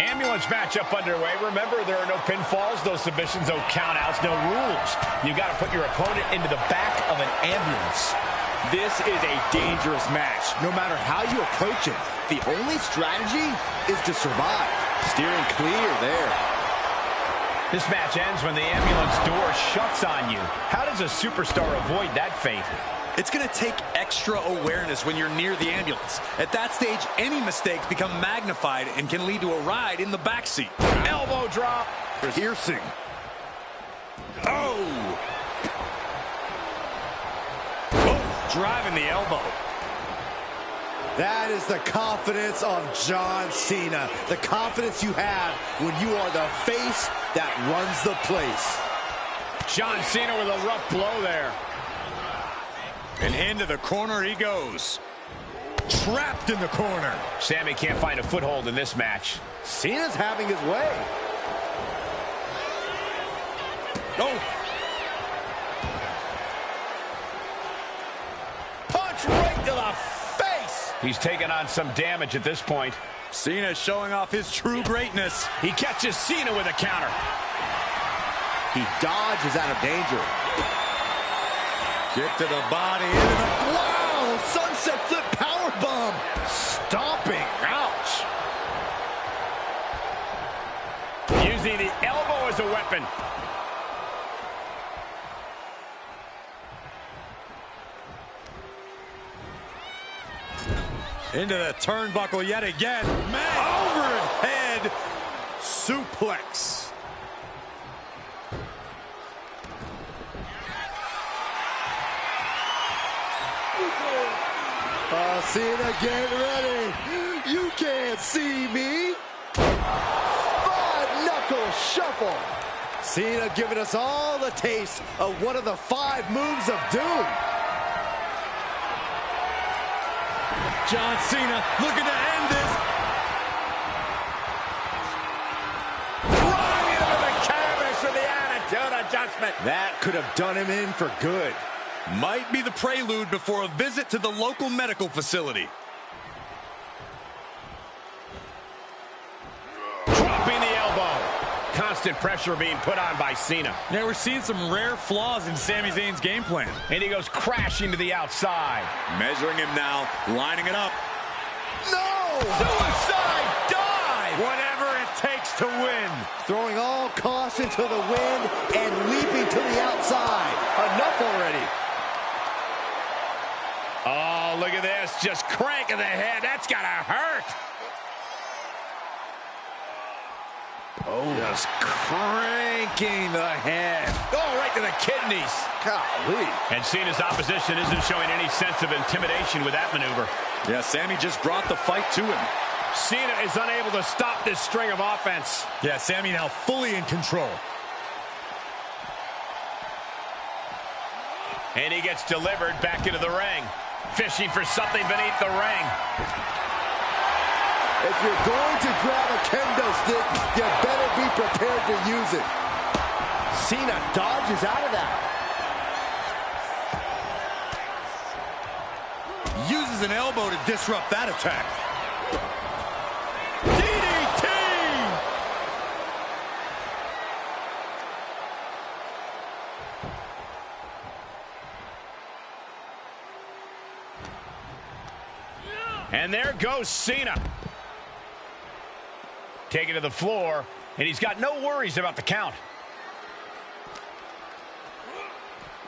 Ambulance matchup underway. Remember, there are no pinfalls, no submissions, no countouts, no rules. You got to put your opponent into the back of an ambulance. This is a dangerous match. No matter how you approach it, the only strategy is to survive. Steering clear there. This match ends when the ambulance door shuts on you. How does a superstar avoid that fate? It's going to take extra awareness when you're near the ambulance. At that stage, any mistakes become magnified and can lead to a ride in the backseat. Elbow drop. Piercing. Oh! Both driving the elbow. That is the confidence of John Cena. The confidence you have when you are the face that runs the place. John Cena with a rough blow there. And into the corner he goes. Trapped in the corner. Sammy can't find a foothold in this match. Cena's having his way. Oh! Punch right to the face! He's taking on some damage at this point. Cena showing off his true greatness. He catches Cena with a counter. He dodges out of danger. Kick to the body. Into the... Wow! Sunset flip powerbomb! Stomping. Ouch! Using the elbow as a weapon. Into the turnbuckle yet again. Man, overhead suplex. Cena, get ready. You can't see me. Five-knuckle shuffle. Cena giving us all the taste of one of the 5 moves of doom. John Cena looking to end this. Driving into the canvas for the attitude adjustment. That could have done him in for good. Might be the prelude before a visit to the local medical facility. Dropping the elbow. Constant pressure being put on by Cena. Now we're seeing some rare flaws in Sami Zayn's game plan. And he goes crashing to the outside. Measuring him now, lining it up. No! Suicide dive! Whatever it takes to win. Throwing all caution to the wind and leaping to the outside. Enough already. Oh, look at this. Just cranking the head. That's got to hurt. Oh, Just cranking the head. Oh, right to the kidneys. golly. And Cena's opposition isn't showing any sense of intimidation with that maneuver. Yeah, Sami just brought the fight to him. Cena is unable to stop this string of offense. Yeah, Sami now fully in control. And he gets delivered back into the ring. Fishing for something beneath the ring. If you're going to grab a kendo stick, you better be prepared to use it. Cena dodges out of that. Uses an elbow to disrupt that attack. DDT! And there goes Cena. Taken to the floor, and he's got no worries about the count.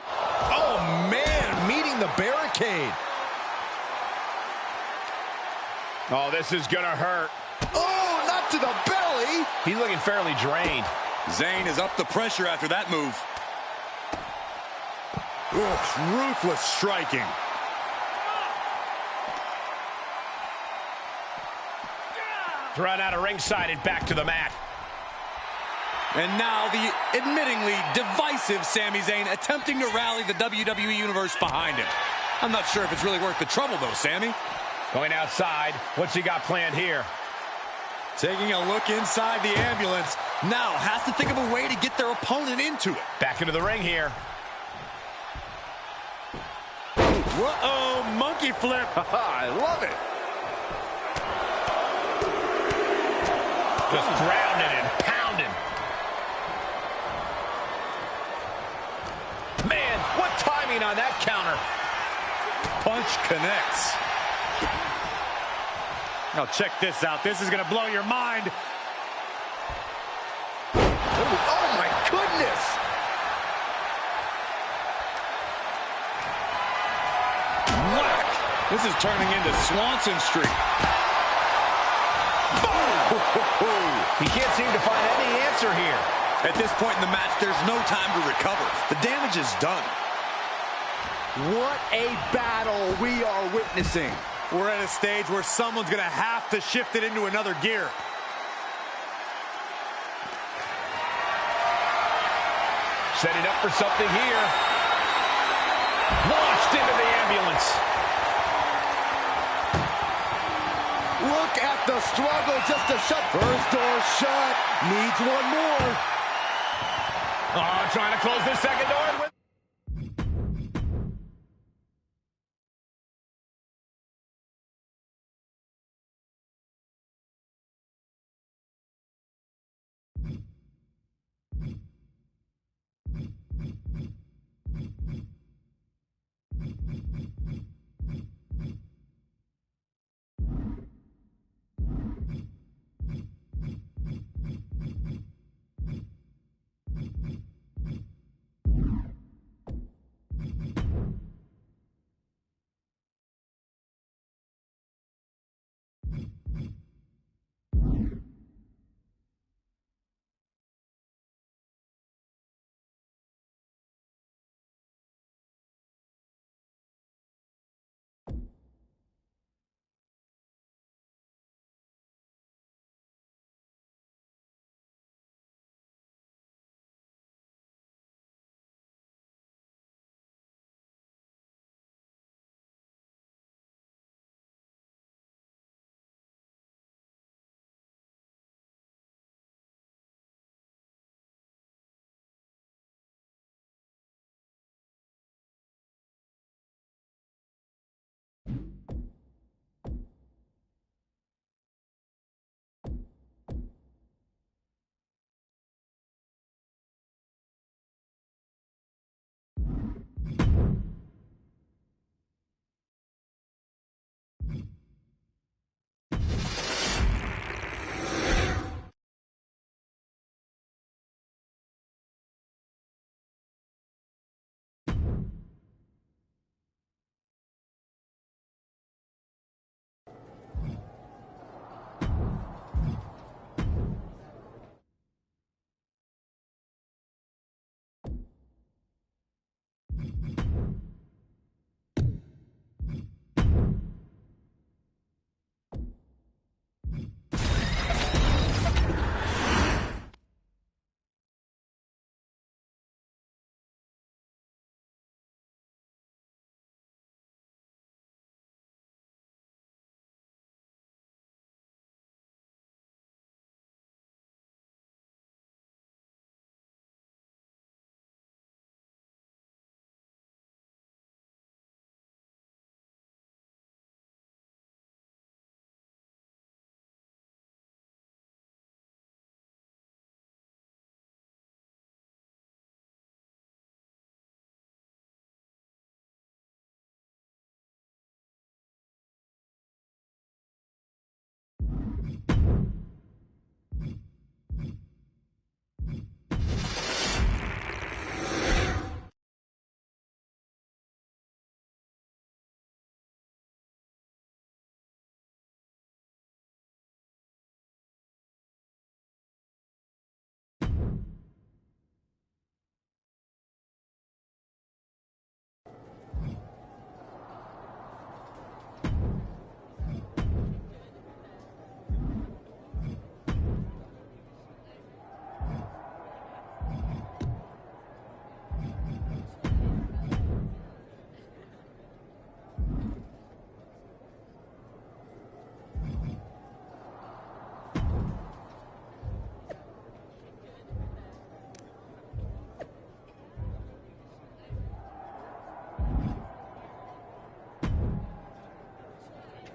Oh, man, meeting the barricade. Oh, this is gonna hurt. Oh, not to the belly. He's looking fairly drained. Zayn is up the pressure after that move. Oof, ruthless striking. Thrown out of ringside and back to the mat. And now the admittingly divisive Sami Zayn attempting to rally the WWE Universe behind him. I'm not sure if it's really worth the trouble, though, Sami. Going outside. What's he got planned here? Taking a look inside the ambulance. Now has to think of a way to get their opponent into it. Back into the ring here. Uh-oh, monkey flip. I love it. Just grounded and pounded. Man, what timing on that counter. Punch connects. Now check this out. This is going to blow your mind. Oh, my goodness. Whack. This is turning into Swanson Street. He can't seem to find any answer here. At this point in the match, there's no time to recover. The damage is done. What a battle we are witnessing. We're at a stage where someone's going to have to shift it into another gear. Setting up for something here. Launched into the ambulance. Look at the struggle just to shut. First door shut. Needs one more. Oh, trying to close the second door.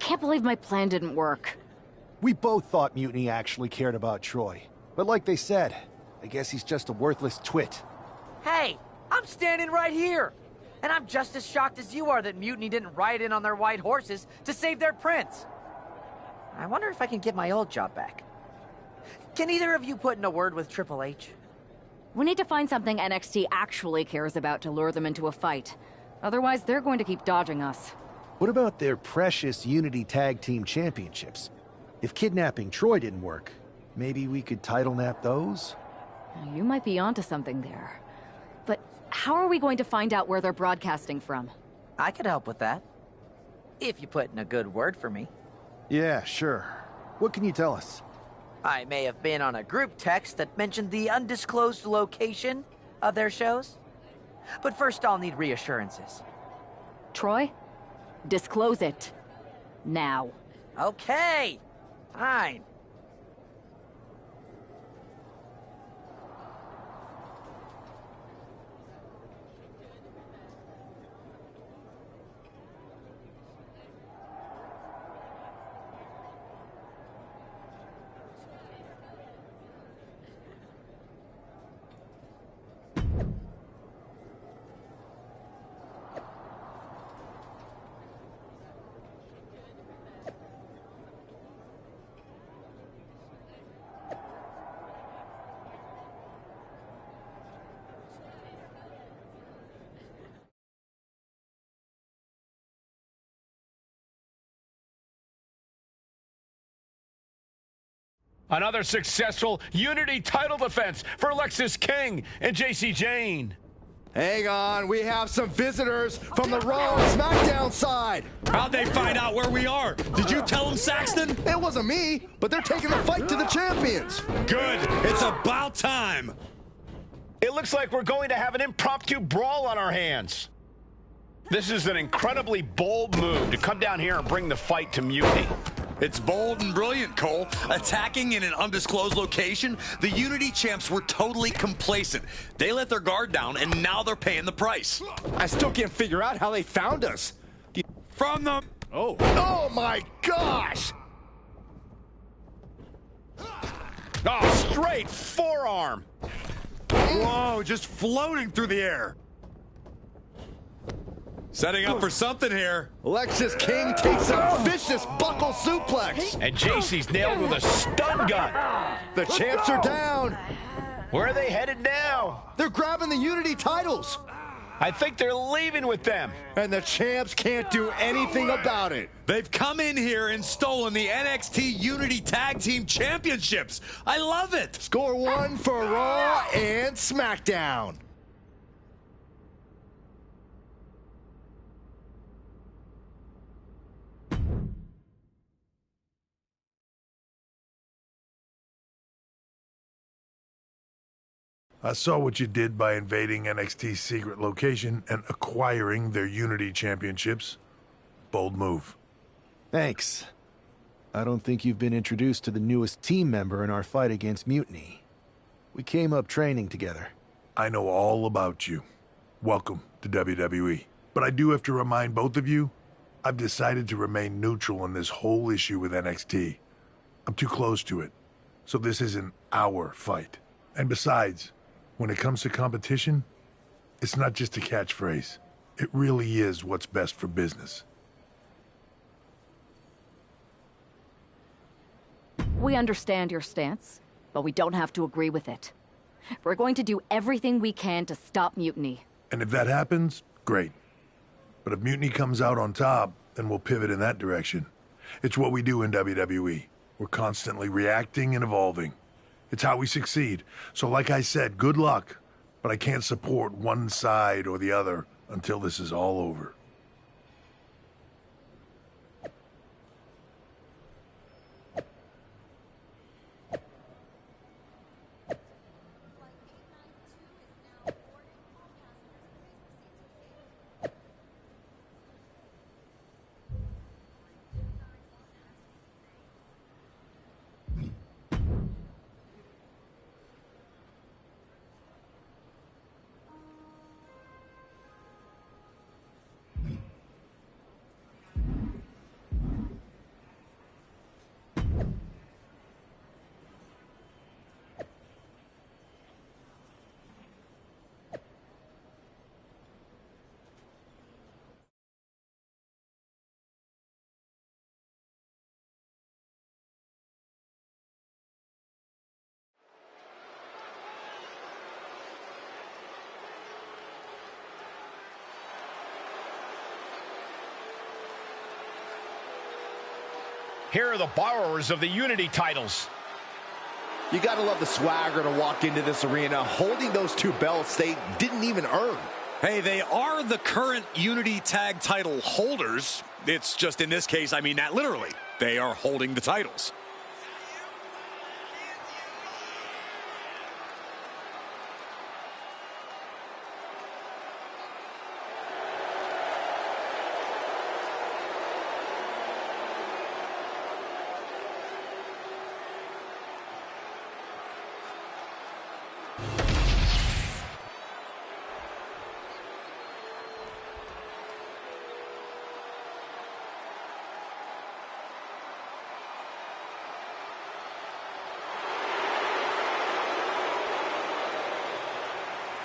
Can't believe my plan didn't work. We both thought Mutiny actually cared about Troy. But like they said, I guess he's just a worthless twit. Hey, I'm standing right here. And I'm just as shocked as you are that Mutiny didn't ride in on their white horses to save their prince. I wonder if I can get my old job back. Can either of you put in a word with Triple H? We need to find something NXT actually cares about to lure them into a fight. Otherwise, they're going to keep dodging us. What about their precious Unity Tag Team Championships? If kidnapping Troy didn't work, maybe we could title nap those? You might be onto something there. But how are we going to find out where they're broadcasting from? I could help with that. If you put in a good word for me. Yeah, sure. What can you tell us? I may have been on a group text that mentioned the undisclosed location of their shows. But first I'll need reassurances. Troy? Disclose it. Now. Okay. Fine. Another successful Unity title defense for Lexis King and JC Jane. Hang on, we have some visitors from the Raw and SmackDown side. How'd they find out where we are? Did you tell them, Saxton? It wasn't me, but they're taking the fight to the champions. Good. It's about time. It looks like we're going to have an impromptu brawl on our hands. This is an incredibly bold move to come down here and bring the fight to Mutiny. It's bold and brilliant, Cole. Attacking in an undisclosed location, the Unity champs were totally complacent. They let their guard down, and now they're paying the price. I still can't figure out how they found us. From the... Oh my gosh! Oh, straight forearm. Whoa, just floating through the air. Setting up for something here. Lexis King takes a vicious buckle suplex. And JC's nailed with a stun gun. The champs are down. Where are they headed now? They're grabbing the Unity titles. I think they're leaving with them. And the champs can't do anything about it. They've come in here and stolen the NXT Unity Tag Team Championships. I love it. Score one for Raw and SmackDown. I saw what you did by invading NXT's secret location and acquiring their Unity championships. Bold move. Thanks. I don't think you've been introduced to the newest team member in our fight against Mutiny. We came up training together. I know all about you. Welcome to WWE. But I do have to remind both of you, I've decided to remain neutral on this whole issue with NXT. I'm too close to it. So this isn't our fight. And besides, when it comes to competition, it's not just a catchphrase. It really is what's best for business. We understand your stance, but we don't have to agree with it. We're going to do everything we can to stop Mutiny. And if that happens, great. But if Mutiny comes out on top, then we'll pivot in that direction. It's what we do in WWE. We're constantly reacting and evolving. It's how we succeed. So like I said, good luck. But I can't support one side or the other until this is all over. Here are the borrowers of the Unity titles. You gotta love the swagger to walk into this arena holding those two belts they didn't even earn. Hey, they are the current Unity Tag title holders. It's just in this case, I mean that literally. They are holding the titles.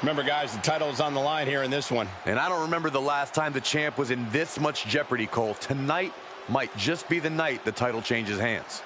Remember, guys, the title is on the line here in this one. And I don't remember the last time the champ was in this much jeopardy, Cole. Tonight might just be the night the title changes hands.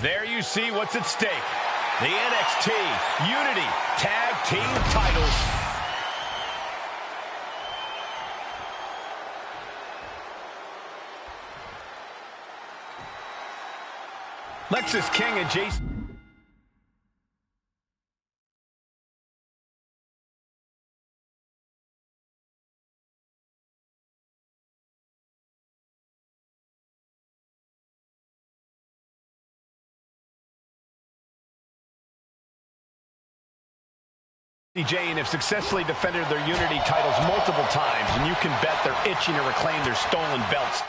There you see what's at stake. The NXT Unity Tag Team titles. Lexis King and Jason. Jane have successfully defended their Unity titles multiple times, and you can bet they're itching to reclaim their stolen belts.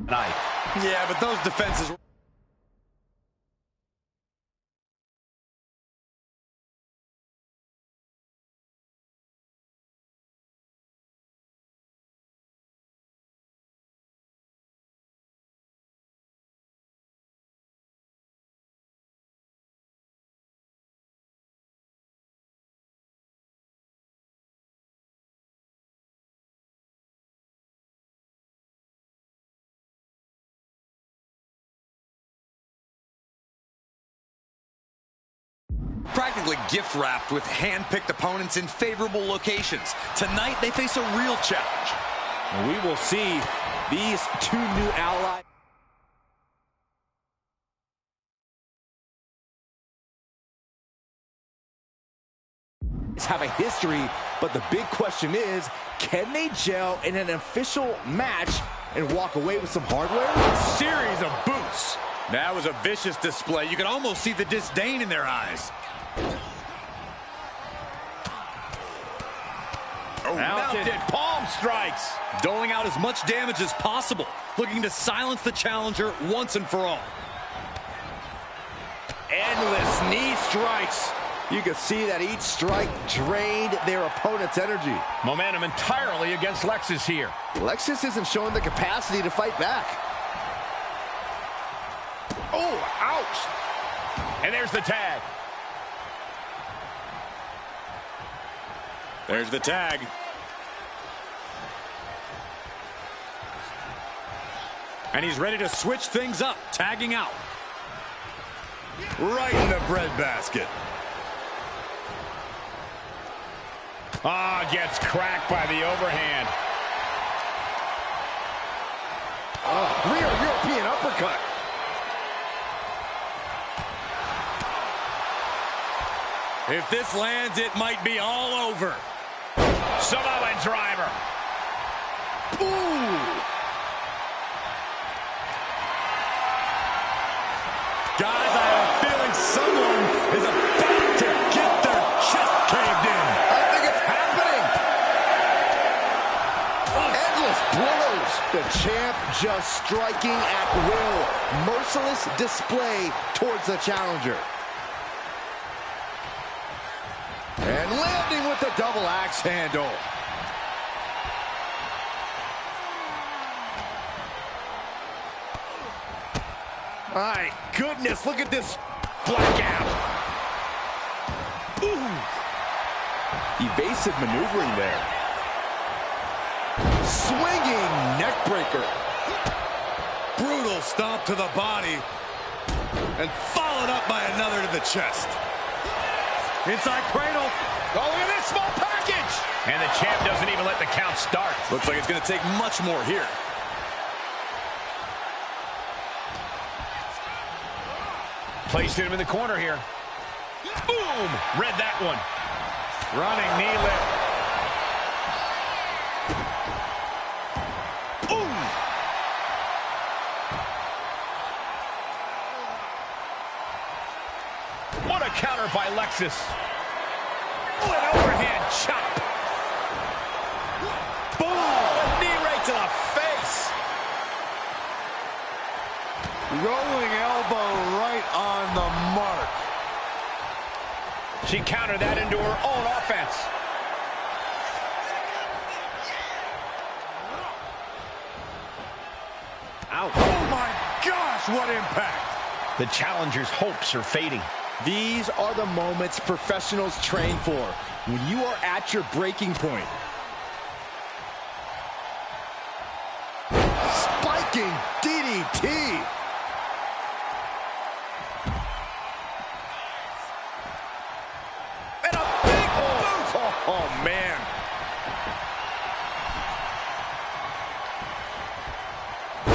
Night. Yeah, but those defenses... practically gift-wrapped with hand-picked opponents in favorable locations. Tonight, they face a real challenge. And we will see these two new allies have a history, but the big question is, can they gel in an official match and walk away with some hardware? Series of boots. That was a vicious display. You can almost see the disdain in their eyes. Oh, mounted palm strikes. Doling out as much damage as possible, looking to silence the challenger once and for all. Endless knee strikes. You can see that each strike drained their opponent's energy. Momentum entirely against Lexus here. Lexus isn't showing the capacity to fight back. Oh, ouch! And there's the tag. There's the tag. And he's ready to switch things up, tagging out. Right in the breadbasket. Ah, gets cracked by the overhand. Rear European uppercut. If this lands, it might be all over. Samoan driver. Ooh! Guys, I have a feeling someone is about to get their chest caved in. I think it's happening. Endless blows. The champ just striking at will. Merciless display towards the challenger. And landing with the double axe handle. My goodness, look at this blackout. Ooh. Evasive maneuvering there. Swinging neckbreaker. Brutal stomp to the body. And followed up by another to the chest. Inside cradle. Oh, look at this small package. And the champ doesn't even let the count start. Looks like it's going to take much more here. Placed him in the corner here. Boom! Read that one. Running knee lift. Ooh! What a counter by Lexus. Oh, an overhand chop. Boom! A knee right to the face. Rolling elbow right on the mark. She countered that into her own offense. Ouch. Oh my gosh, what impact! The challenger's hopes are fading. These are the moments professionals train for, when you are at your breaking point. Spiking DDT. And a big boot! Oh, man.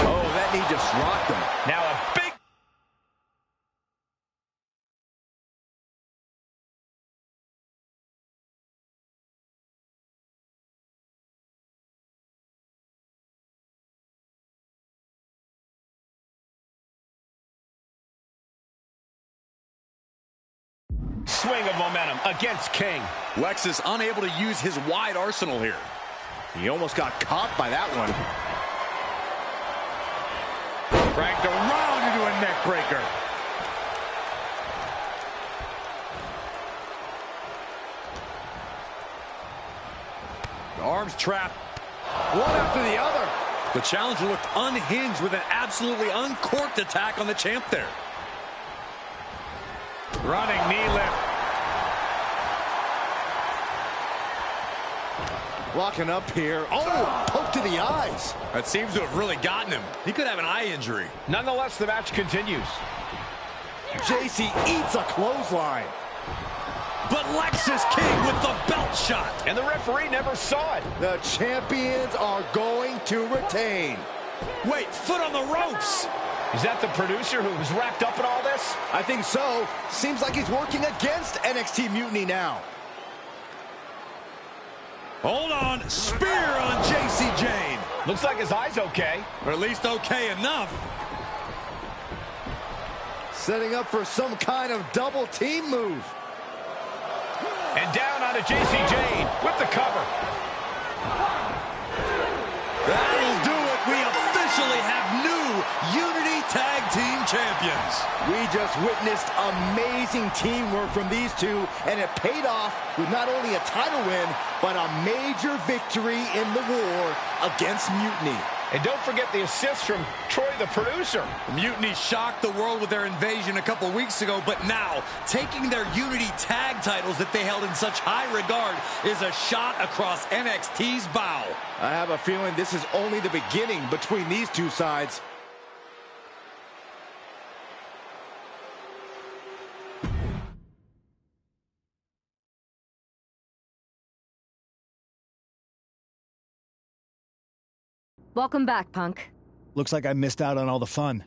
Oh, that knee just rocked him. Now a big... swing of momentum against King. Lexus unable to use his wide arsenal here. He almost got caught by that one. Cranked around into a neck breaker. The arms trapped. One after the other. The challenger looked unhinged with an absolutely uncorked attack on the champ there. Running knee lift. Locking up here. Oh, poke to the eyes. That seems to have really gotten him. He could have an eye injury. Nonetheless, the match continues. JC eats a clothesline. But Lexus King with the belt shot. And the referee never saw it. The champions are going to retain. Wait, foot on the ropes. Is that the producer who was wrapped up in all this? I think so. Seems like he's working against NXT Mutiny now. Hold on. Spear on JC Jane. Looks like his eye's okay. Or at least okay enough. Setting up for some kind of double team move. And down onto JC Jane with the cover. That'll do it. We officially have new Unity Tag Team Champions. We just witnessed amazing teamwork from these two, and it paid off with not only a title win, but a major victory in the war against Mutiny. And don't forget the assist from Troy, the producer. Mutiny shocked the world with their invasion a couple weeks ago, but now, taking their Unity tag titles that they held in such high regard is a shot across NXT's bow. I have a feeling this is only the beginning between these two sides. Welcome back, Punk. Looks like I missed out on all the fun.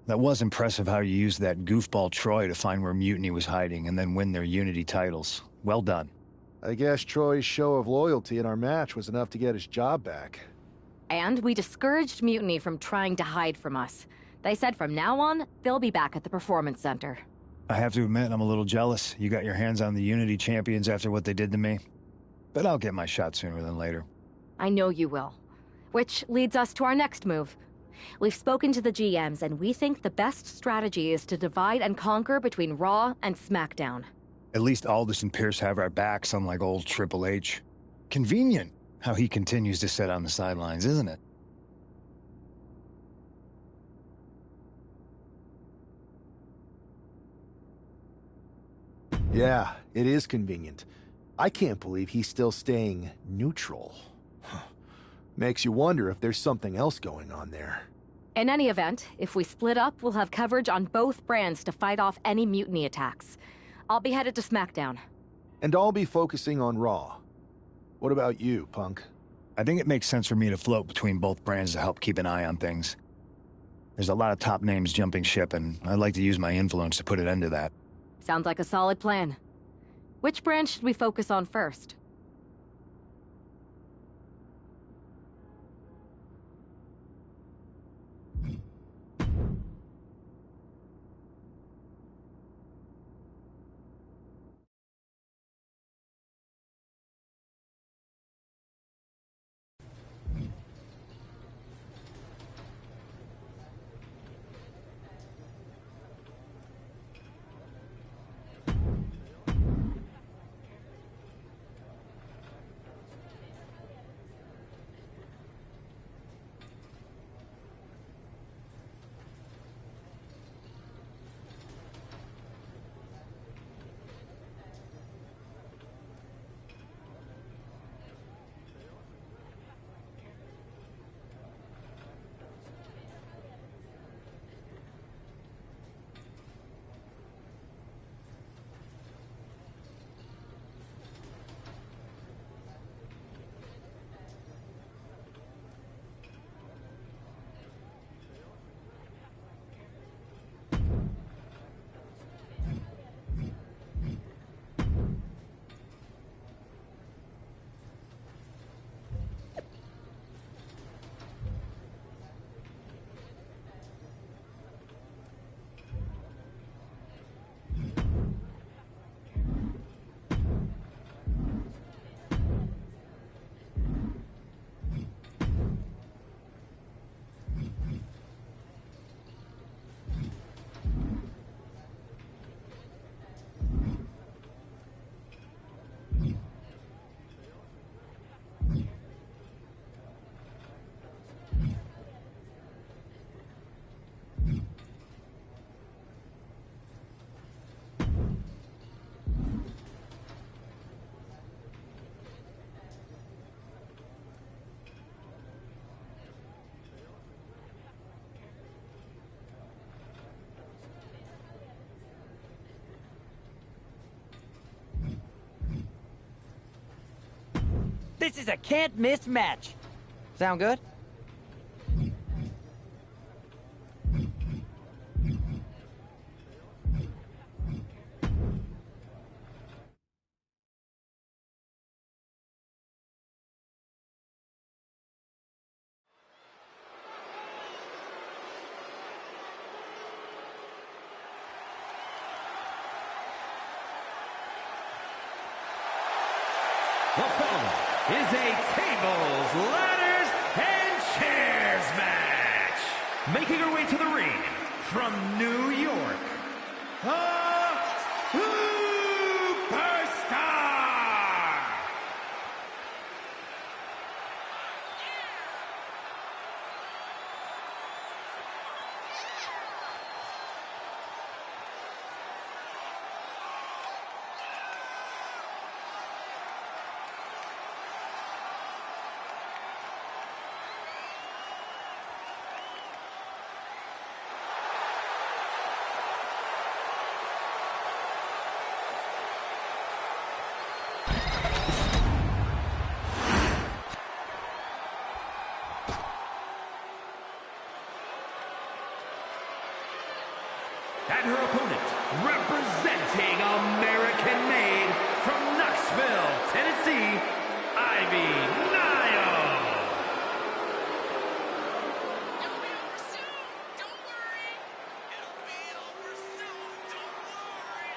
That was impressive how you used that goofball Troy to find where Mutiny was hiding and then win their Unity titles. Well done. I guess Troy's show of loyalty in our match was enough to get his job back. And we discouraged Mutiny from trying to hide from us. They said from now on, they'll be back at the Performance Center. I have to admit, I'm a little jealous. You got your hands on the Unity champions after what they did to me. But I'll get my shot sooner than later. I know you will. Which leads us to our next move. We've spoken to the GMs, and we think the best strategy is to divide and conquer between Raw and SmackDown. At least Aldis and Pierce have our backs, unlike old Triple H. Convenient how he continues to sit on the sidelines, isn't it? Yeah, it is convenient. I can't believe he's still staying neutral. Makes you wonder if there's something else going on there. In any event, if we split up, we'll have coverage on both brands to fight off any Mutiny attacks. I'll be headed to SmackDown. And I'll be focusing on Raw. What about you, Punk? I think it makes sense for me to float between both brands to help keep an eye on things. There's a lot of top names jumping ship, and I'd like to use my influence to put an end to that. Sounds like a solid plan. Which brand should we focus on first? This is a can't-miss match. Sound good? The following is a tables, ladders, and chairs match making her way to the ring from New York, the Superstar! And her opponent, representing American-made from Knoxville, Tennessee, Ivy Nile. It'll be over soon. Don't worry. It'll be over soon. Don't worry.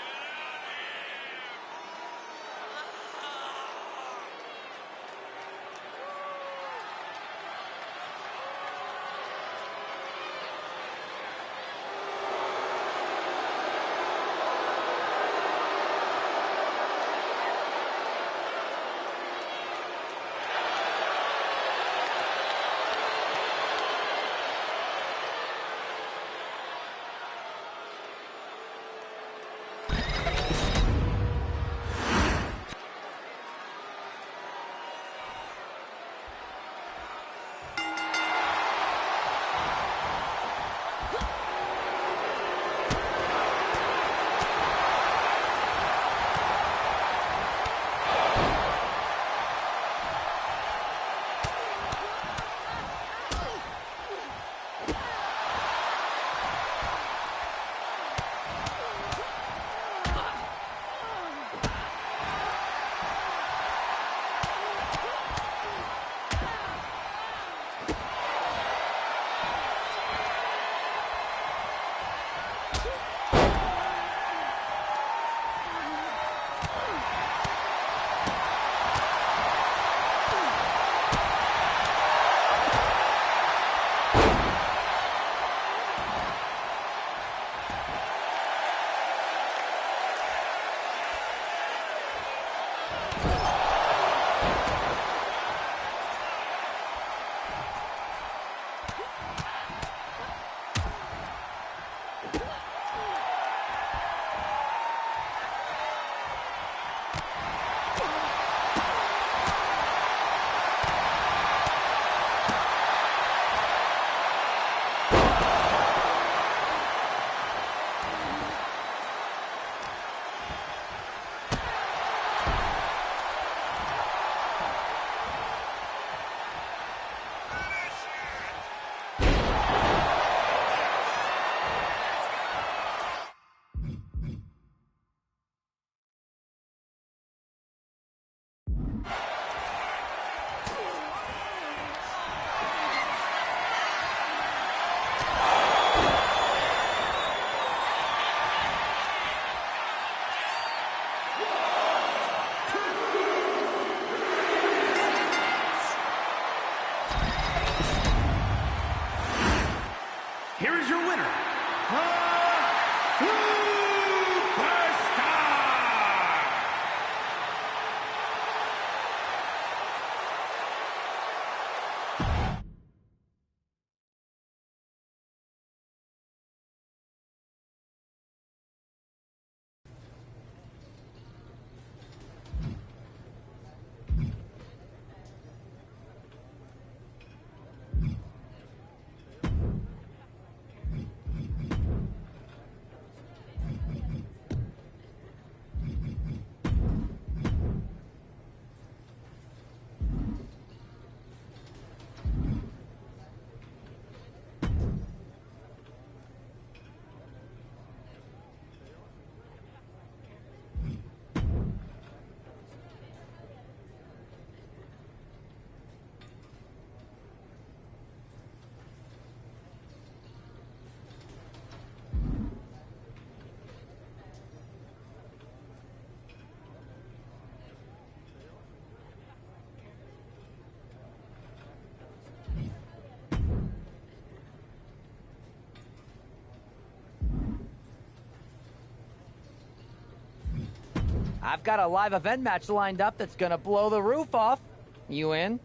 I've got a live event match lined up that's gonna blow the roof off. You in?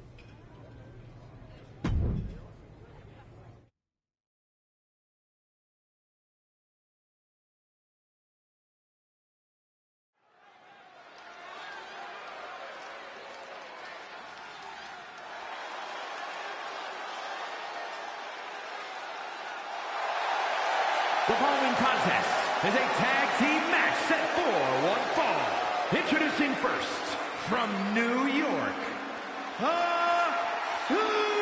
The following contest is a tag team match set for one fall. Introducing first, from New York, the Superstar!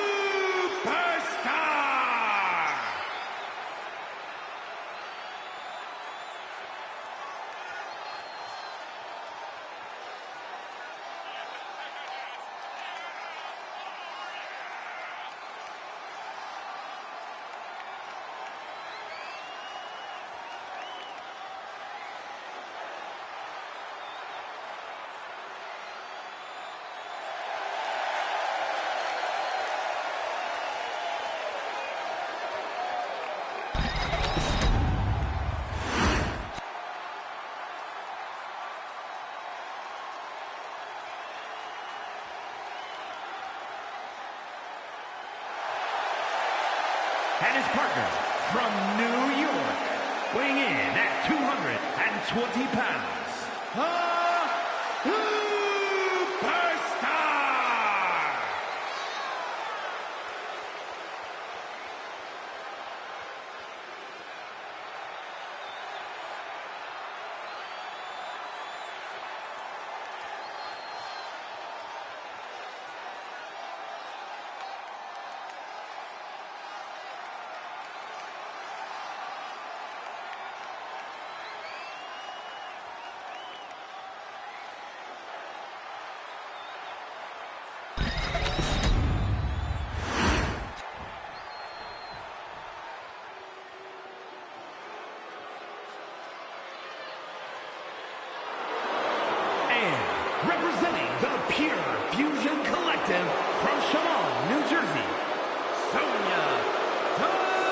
And his partner from New York, weighing in at 220 pounds, the Superstar! Representing the Pure Fusion Collective from Chemung, New Jersey, Sonya Deville!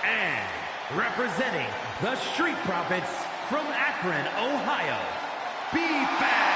And representing the Street Profits from Akron, Ohio, B-Fab!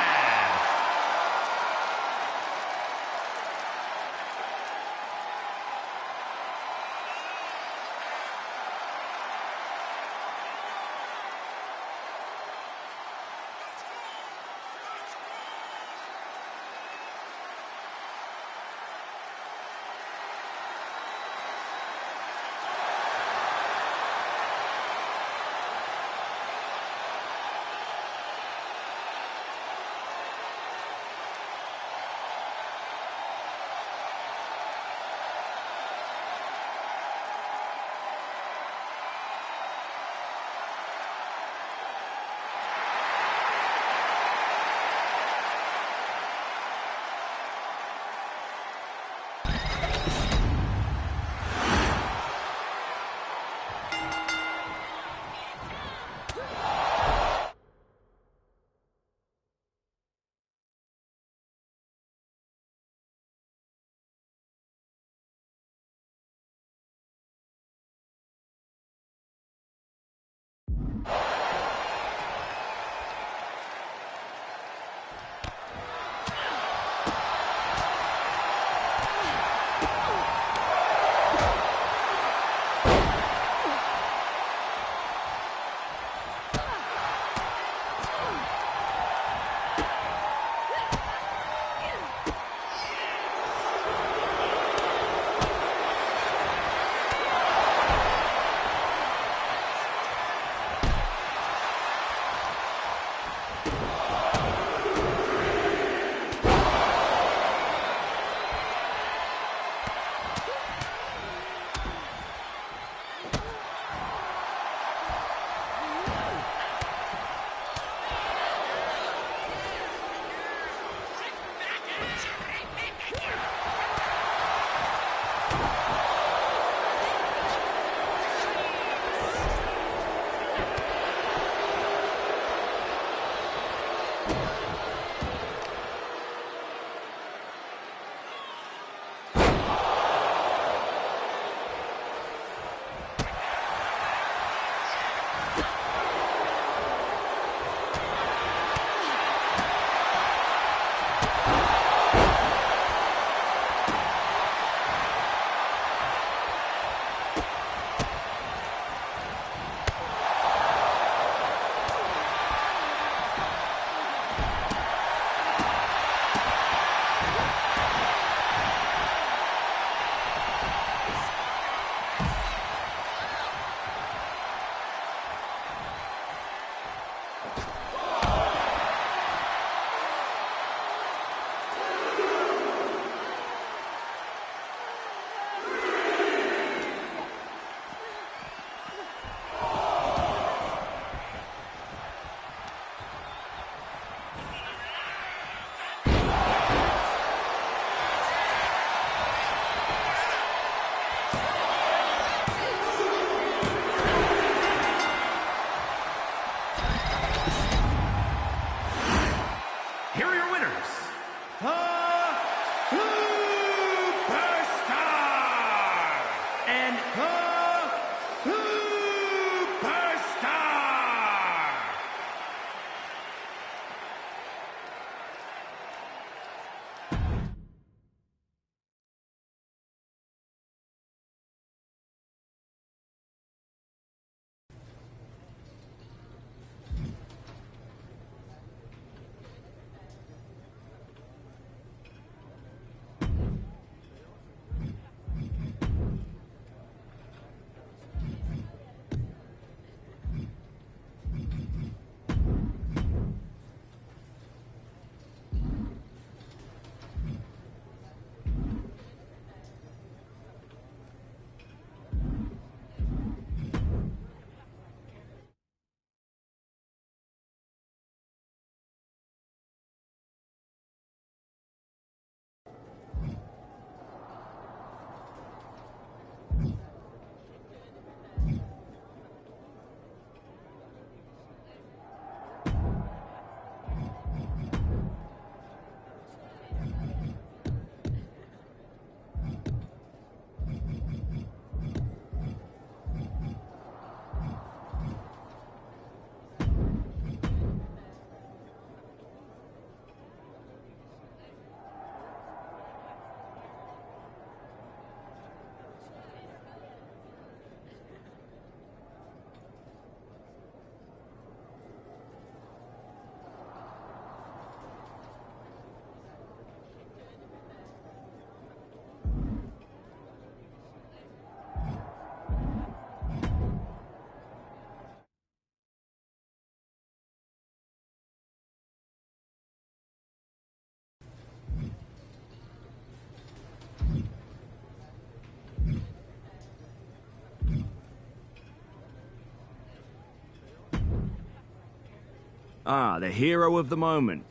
Ah, the hero of the moment.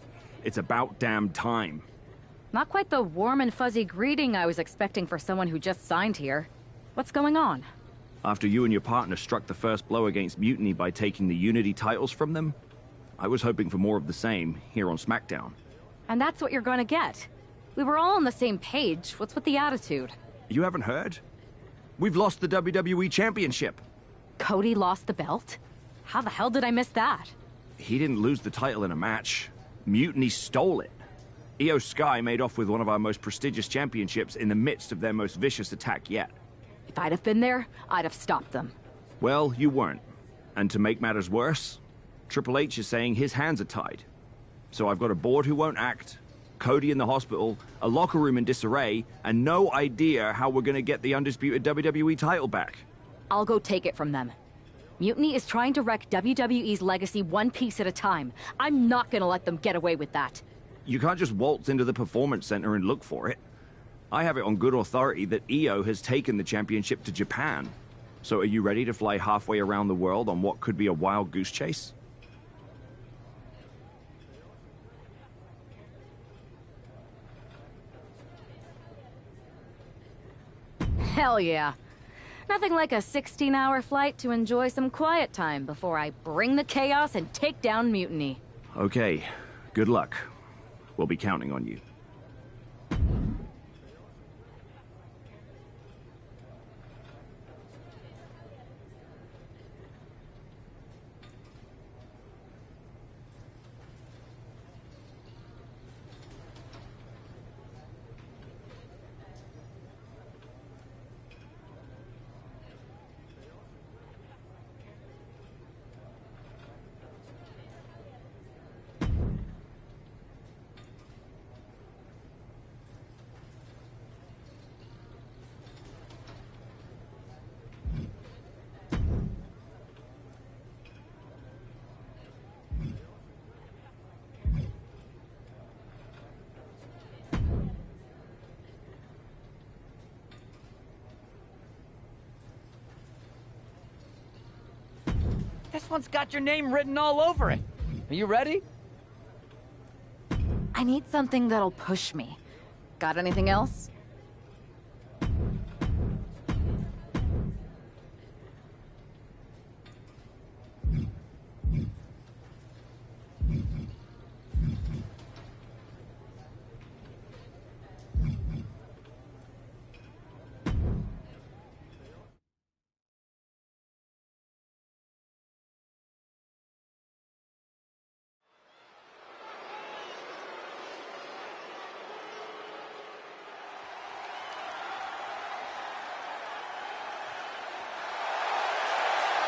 It's about damn time. Not quite the warm and fuzzy greeting I was expecting for someone who just signed here. What's going on? After you and your partner struck the first blow against Mutiny by taking the Unity titles from them, I was hoping for more of the same here on SmackDown. And that's what you're going to get. We were all on the same page. What's with the attitude? You haven't heard? We've lost the WWE Championship. Cody lost the belt? How the hell did I miss that? He didn't lose the title in a match. Mutiny stole it. Io Sky made off with one of our most prestigious championships in the midst of their most vicious attack yet. If I'd have been there, I'd have stopped them. Well, you weren't. And to make matters worse, Triple H is saying his hands are tied. So I've got a board who won't act, Cody in the hospital, a locker room in disarray, and no idea how we're gonna get the undisputed WWE title back. I'll go take it from them. Mutiny is trying to wreck WWE's legacy one piece at a time. I'm not gonna let them get away with that. You can't just waltz into the Performance Center and look for it. I have it on good authority that Io has taken the championship to Japan. So are you ready to fly halfway around the world on what could be a wild goose chase? Hell yeah. Nothing like a 16-hour flight to enjoy some quiet time before I bring the chaos and take down Mutiny. Okay, good luck. We'll be counting on you. This one's got your name written all over it. Are you ready? I need something that'll push me. Got anything else?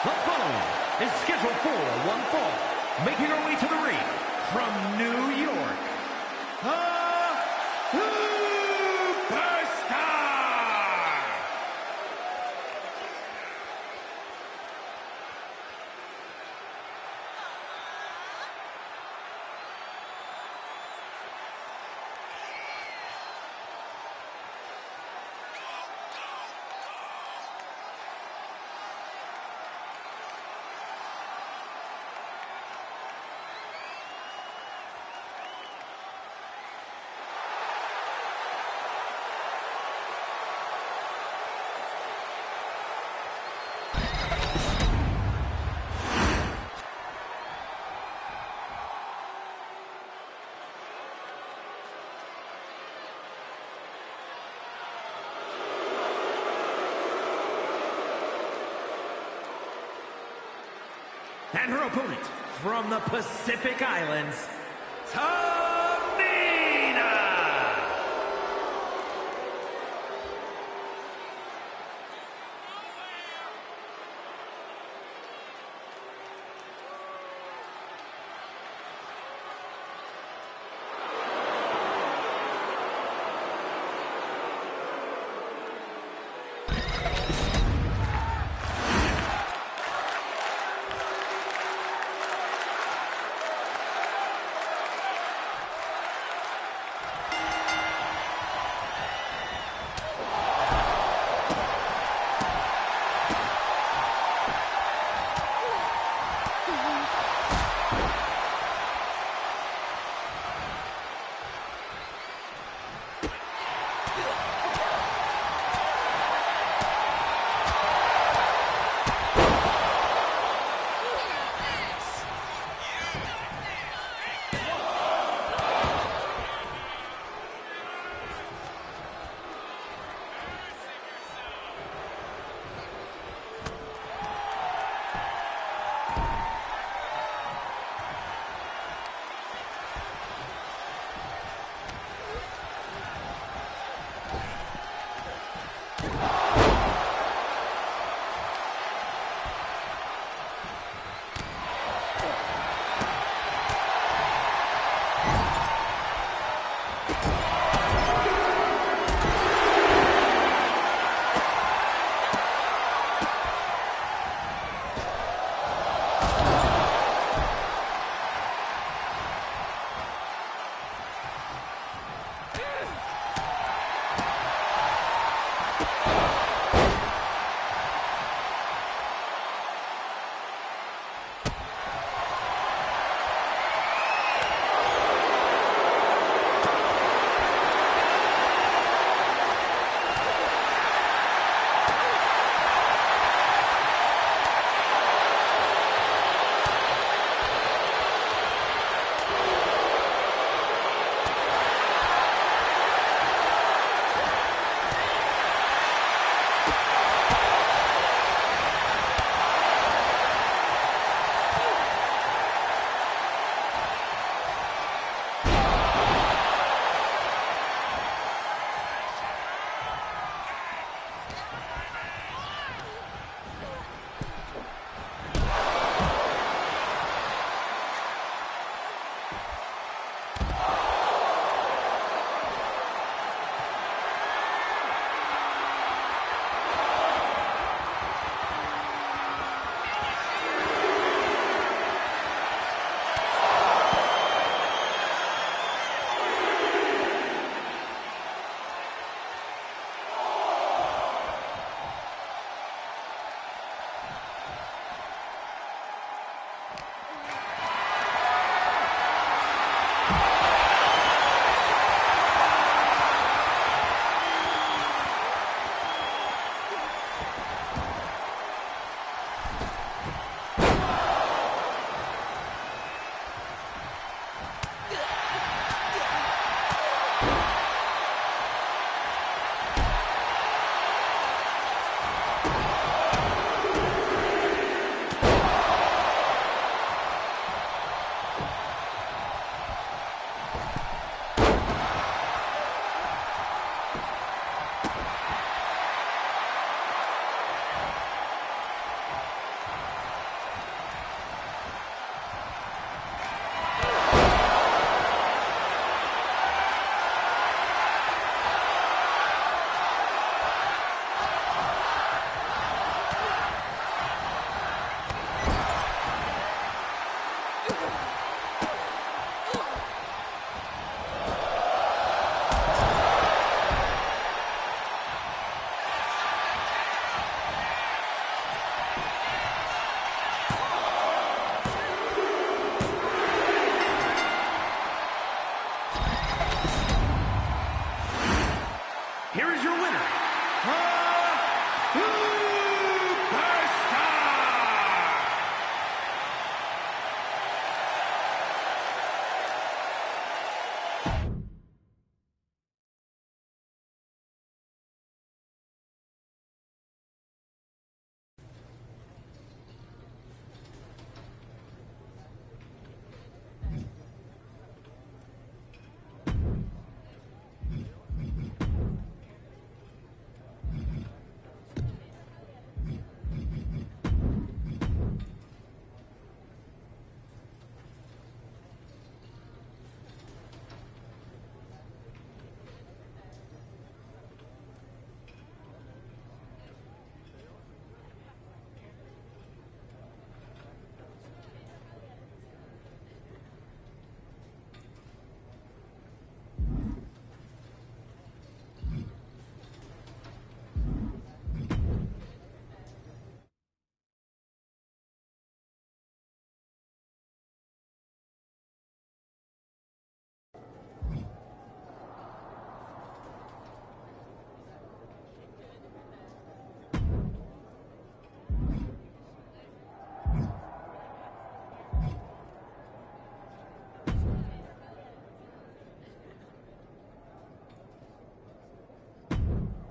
The following is scheduled for one fall. Making her way to the ring from New York, the Superstar! And her opponent from the Pacific Islands, Tamina!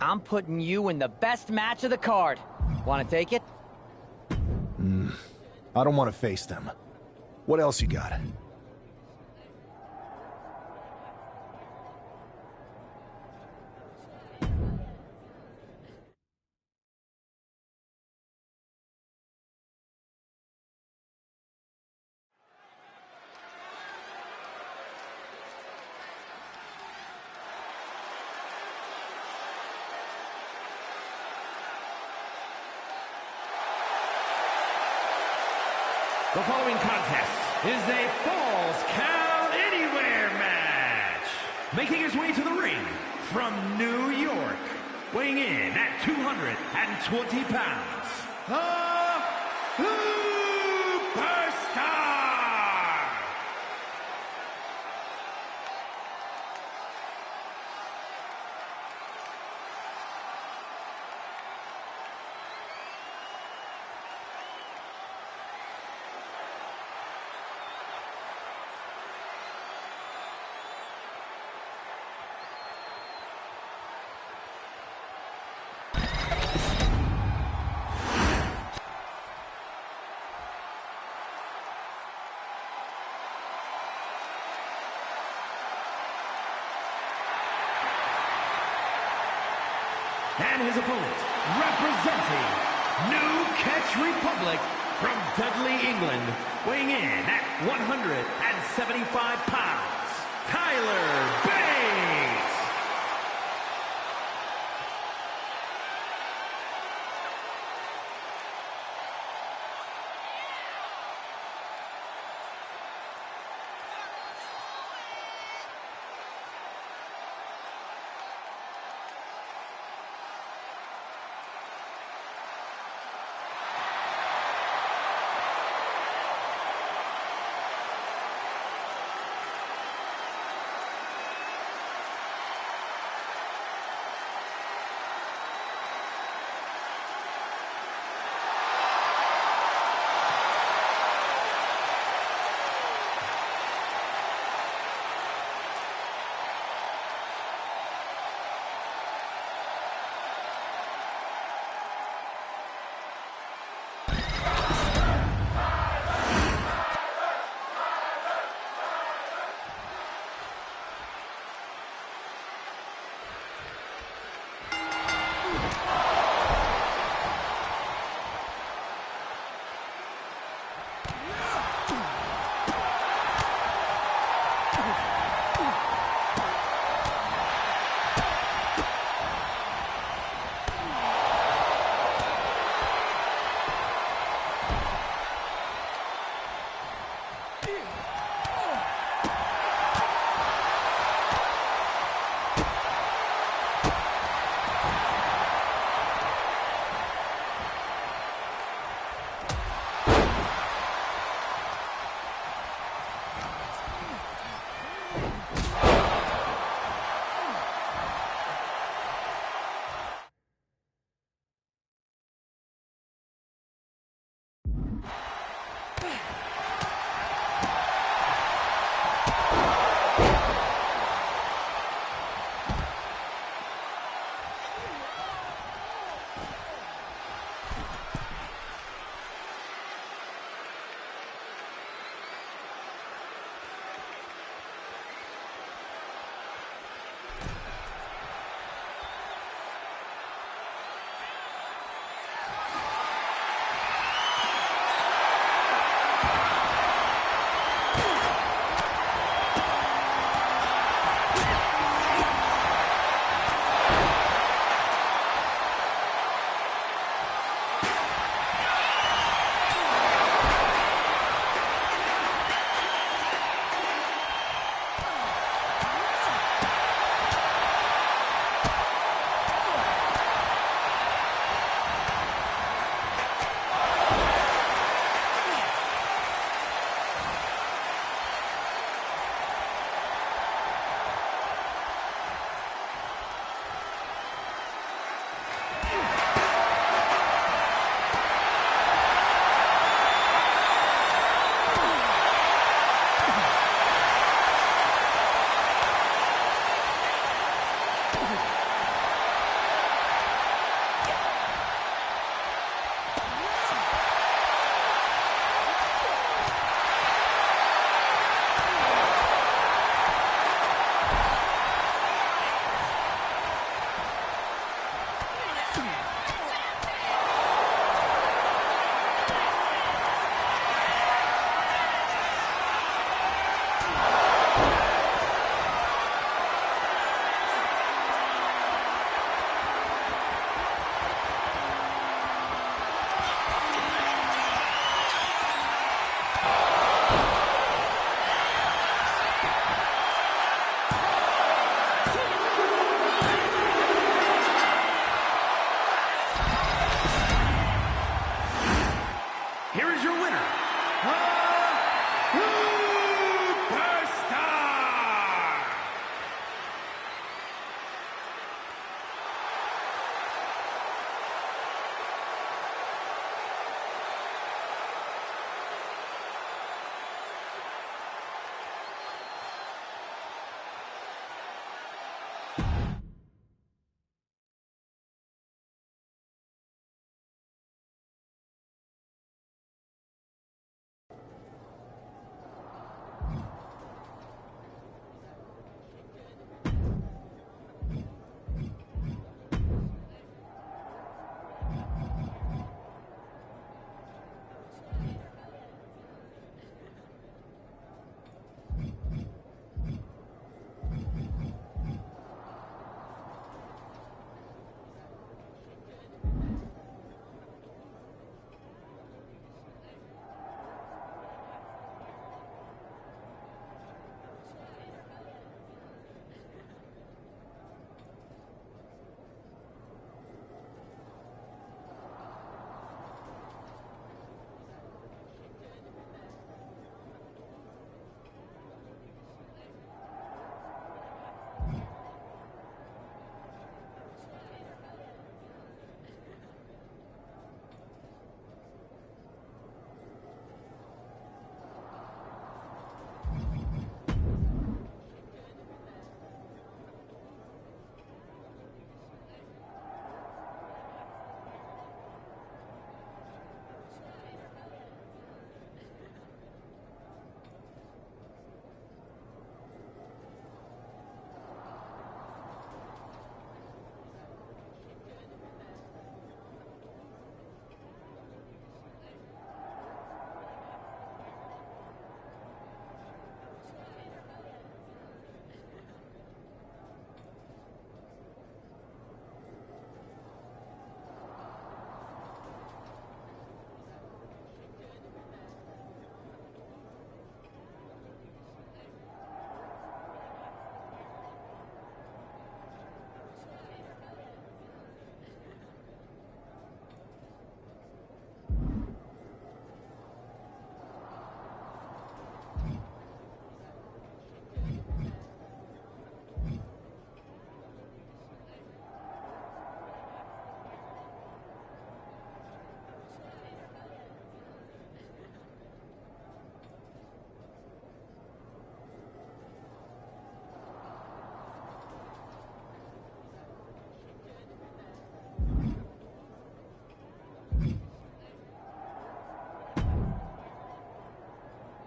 I'm putting you in the best match of the card. Want to take it? I don't want to face them. What else you got? The following contest is a Falls Count Anywhere match. Making his way to the ring from New York, weighing in at 220 pounds, the Superstar! And his opponent, representing New Catch Republic from Dudley, England, weighing in at 175 pounds, Tyler Bates!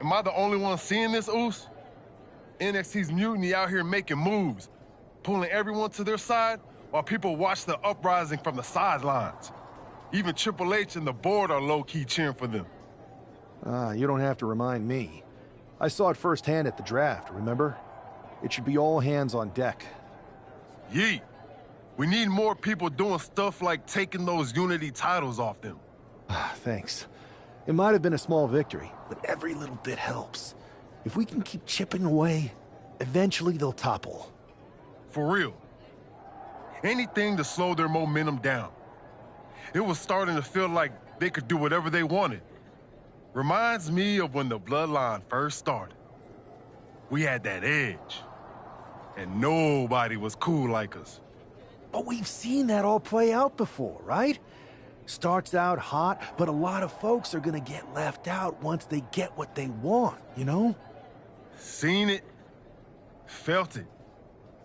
Am I the only one seeing this, Oos? NXT's Mutiny out here making moves, pulling everyone to their side while people watch the uprising from the sidelines. Even Triple H and the board are low-key cheering for them. You don't have to remind me. I saw it firsthand at the draft, remember? It should be all hands on deck. Yeet. We need more people doing stuff like taking those Unity titles off them. Thanks. It might have been a small victory, but every little bit helps. If we can keep chipping away, eventually they'll topple. For real. Anything to slow their momentum down. It was starting to feel like they could do whatever they wanted. Reminds me of when the Bloodline first started. We had that edge. And nobody was cool like us. But we've seen that all play out before, right? Starts out hot, but a lot of folks are gonna get left out once they get what they want, you know? Seen it. Felt it.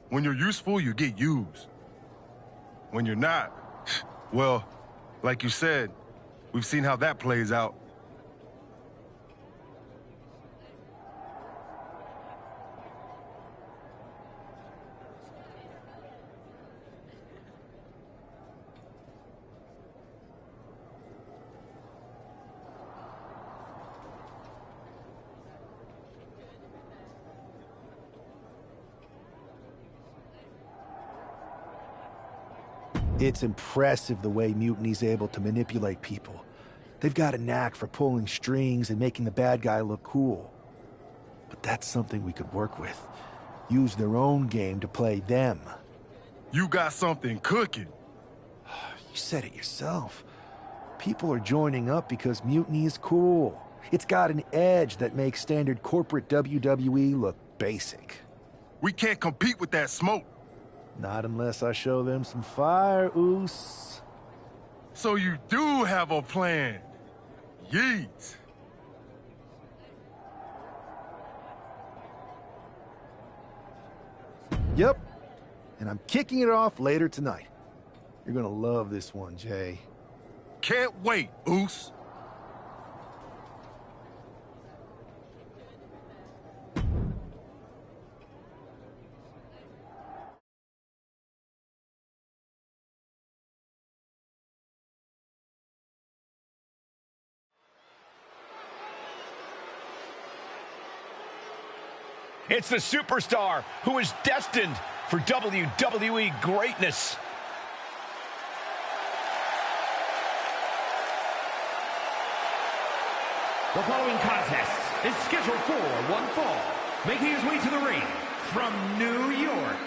When you're useful, you get used. When you're not, well, like you said, we've seen how that plays out. It's impressive the way Mutiny's able to manipulate people. They've got a knack for pulling strings and making the bad guy look cool. But that's something we could work with. Use their own game to play them. You got something cooking. You said it yourself. People are joining up because Mutiny is cool. It's got an edge that makes standard corporate WWE look basic. We can't compete with that smoke. Not unless I show them some fire, Oos. So you do have a plan. Yeet. Yep. And I'm kicking it off later tonight. You're gonna love this one, Jay. Can't wait, Oos. It's the superstar who is destined for WWE greatness. The following contest is scheduled for one fall, making his way to the ring from New York,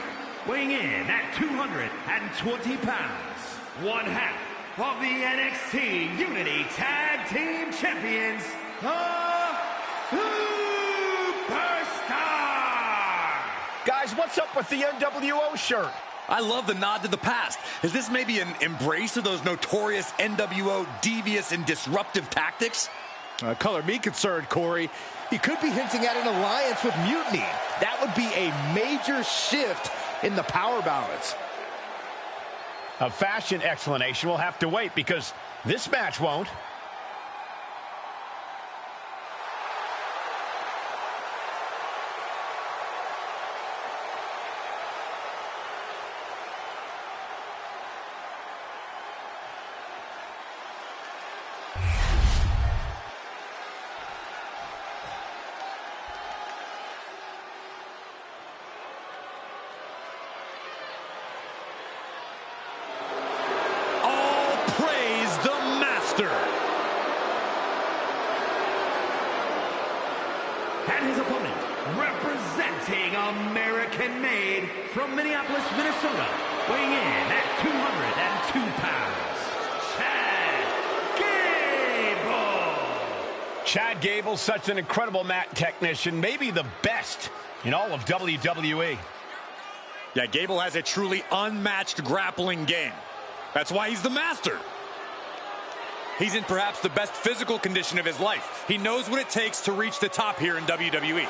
weighing in at 220 pounds, one half of the NXT Unity Tag Team Champions, the Superstar! Guys, what's up with the NWO shirt? I love the nod to the past. Is this maybe an embrace of those notorious NWO devious and disruptive tactics? Color me concerned, Corey. He could be hinting at an alliance with Mutiny. That would be a major shift in the power balance. A fashion explanation will have to wait because this match won't. And his opponent, representing American-made from Minneapolis, Minnesota, weighing in at 202 pounds, Chad Gable. Chad Gable's such an incredible mat technician, maybe the best in all of WWE. Yeah, Gable has a truly unmatched grappling game. That's why he's the master. He's in perhaps the best physical condition of his life. He knows what it takes to reach the top here in WWE.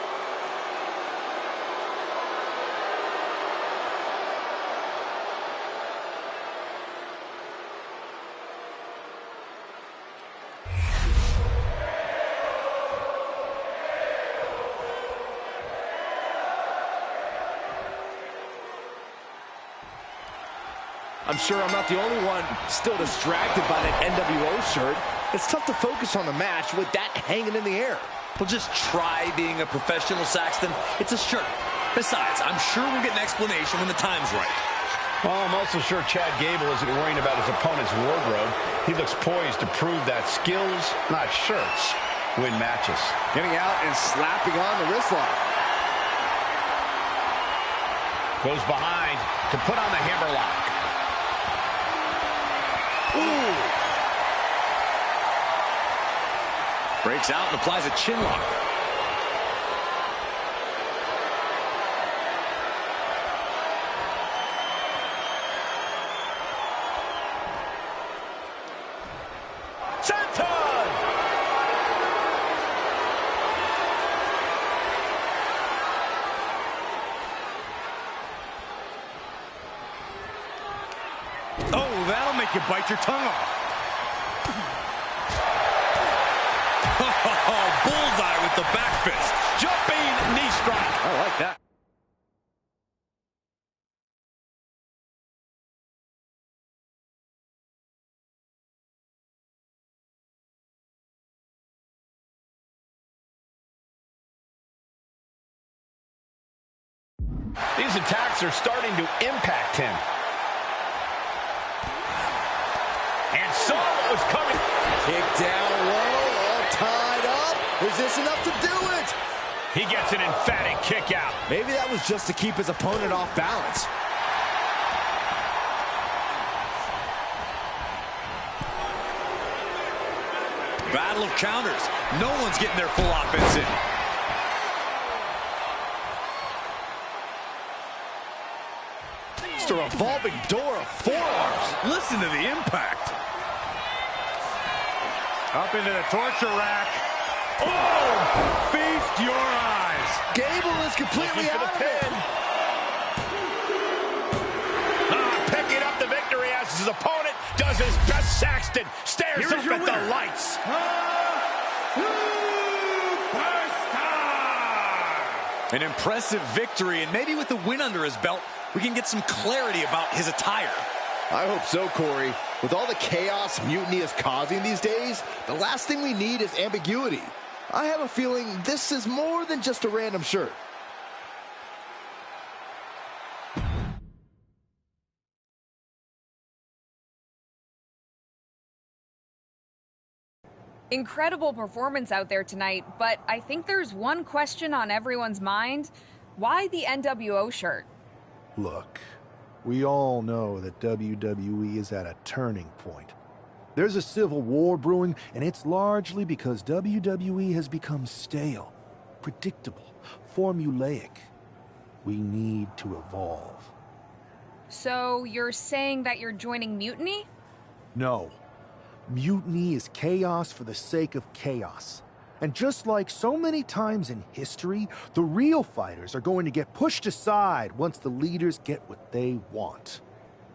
I'm sure I'm not the only one still distracted by that NWO shirt. It's tough to focus on the match with that hanging in the air. Well, just try being a professional, Saxton. It's a shirt. Besides, I'm sure we'll get an explanation when the time's right. Well, I'm also sure Chad Gable isn't worrying about his opponent's wardrobe. He looks poised to prove that skills, not shirts, win matches. Getting out and slapping on the wrist lock. Goes behind to put on the hammerlock. Ooh. Breaks out and applies a chin lock. Senton! Oh, that'll make you bite your tongue off. Bullseye with the back fist. Jumping knee strike. I like that. These attacks are starting to impact him. And saw what was coming. Kick down low, all tied up. Is this enough to do it? He gets an emphatic kick out. Maybe that was just to keep his opponent off balance. Battle of counters. No one's getting their full offense in. It's a revolving door of forearms. Listen to the impact. Up into the torture rack. Oh! Feast your eyes. Gable is completely out of it. Picking up the victory as his opponent does his best. Saxton stares up at the lights. An impressive victory, and maybe with the win under his belt, we can get some clarity about his attire. I hope so, Corey. With all the chaos Mutiny is causing these days, the last thing we need is ambiguity. I have a feeling this is more than just a random shirt. Incredible performance out there tonight, but I think there's one question on everyone's mind. Why the NWO shirt? Look, we all know that WWE is at a turning point. There's a civil war brewing, and it's largely because WWE has become stale, predictable, formulaic. We need to evolve. So you're saying that you're joining Mutiny? No. Mutiny is chaos for the sake of chaos. And just like so many times in history, the real fighters are going to get pushed aside once the leaders get what they want.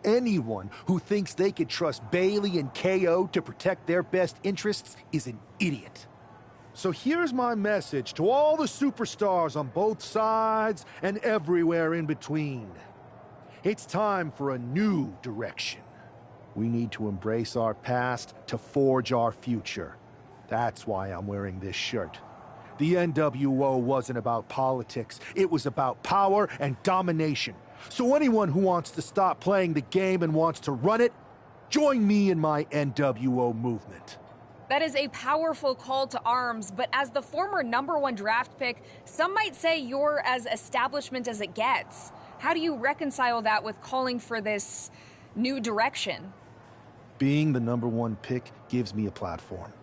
Anyone who thinks they could trust Bayley and KO to protect their best interests is an idiot. So here's my message to all the superstars on both sides and everywhere in between. It's time for a new direction. We need to embrace our past to forge our future. That's why I'm wearing this shirt. The NWO wasn't about politics. It was about power and domination. So anyone who wants to stop playing the game and wants to run it, join me in my NWO movement. That is a powerful call to arms, but as the former #1 draft pick, some might say you're as establishment as it gets. How do you reconcile that with calling for this new direction? Being the #1 pick gives me a platform.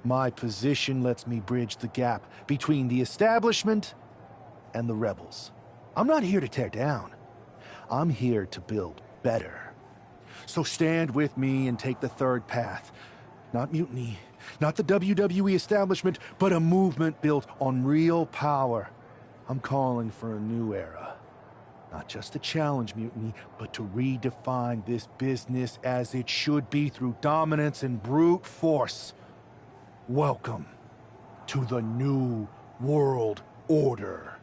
My position lets me bridge the gap between the establishment and the rebels. I'm not here to tear down. I'm here to build better. So stand with me and take the third path. Not mutiny, not the WWE establishment, but a movement built on real power. I'm calling for a new era. Not just to challenge mutiny, but to redefine this business as it should be through dominance and brute force. Welcome to the New World Order.